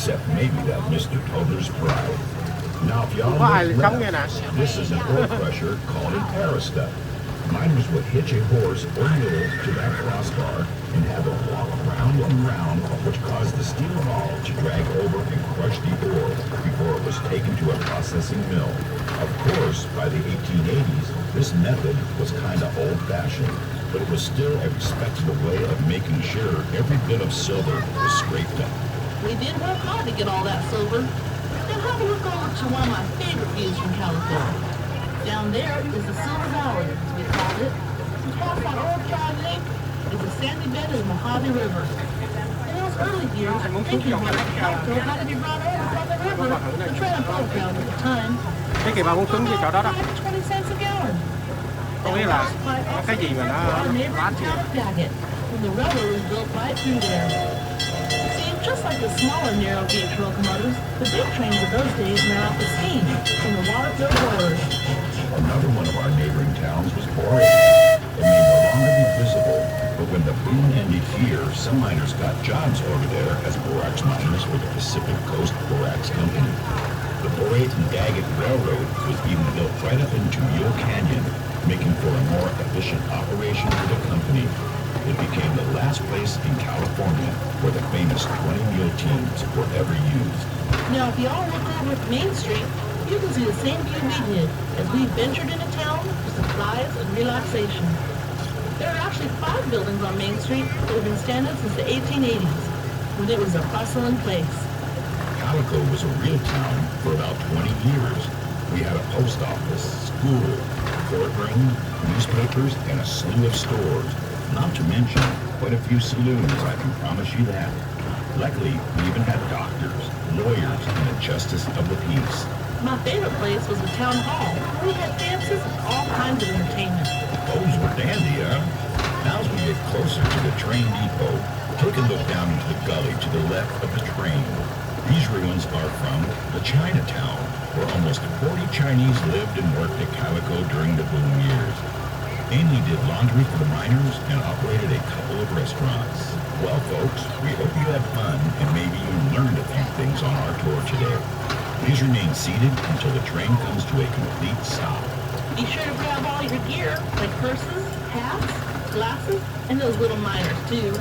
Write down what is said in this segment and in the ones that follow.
except maybe that Mr. Toadler's pride. Now, if y'all look left, this is an ore crusher called an arista. Miners would hitch a horse or mule to that crossbar and have it walk round and round, which caused the steel ball to drag over and crush the ore before it was taken to a processing mill. Of course, by the 1880s, this method was kind of old-fashioned, but it was still a respectable way of making sure every bit of silver was scraped up. We did work hard to get all that silver. Now have a look over to one of my favorite views from Calico. Down there is the Silver Valley, as we call it. Across that old dry lake is the sandy bed of the Mojave River. In those early years, thinking about Calico had to be brought over from the river to transport ground at the time. Cái kỳ bà muốn xuống cái chỗ đó đó. 20 cents a gallon. Có nghĩa là cái gì mà nó lát chứ. The railroad was built right through there. See, just like the smaller narrow gauge locomotives, the big trains of those days ran off the steam from the water-filled boilers. Another one of our neighboring towns was Boreas. It may no longer be visible, but when the boom ended here, some miners got jobs over there as borax miners for the Pacific Coast Borax Company. The Boreas and Daggett Railroad was even built right up into Mule Canyon, making for a more efficient operation for the company. It became the last place in California where the famous 20 mule teams were ever used. Now, if you all look over at Main Street, you can see the same view we did as we ventured into town for supplies and relaxation. There are actually 5 buildings on Main Street that have been standing since the 1880s, when it was a bustling place. Calico was a real town for about 20 years. We had a post office, school, courtroom, newspapers, and a slew of stores. Not to mention quite a few saloons, I can promise you that. Luckily, we even had doctors, lawyers, and a justice of the peace. My favorite place was the town hall. We had dances and all kinds of entertainment. Those were dandy, huh? Now as we get closer to the train depot, take a look down into the gully to the left of the train. These ruins are from the Chinatown, where almost 40 Chinese lived and worked at Calico during the boom years. Amy did laundry for the miners and operated a couple of restaurants. Well, folks, we hope you had fun and maybe you learned a few things on our tour today. Please remain seated until the train comes to a complete stop. Be sure to grab all your gear, like purses, hats, glasses, and those little miners, too.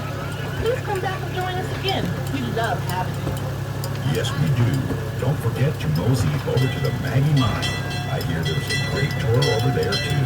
Please come back and join us again. We love having you. Yes, we do. Don't forget to mosey over to the Maggie Mine. I hear there's a great tour over there, too.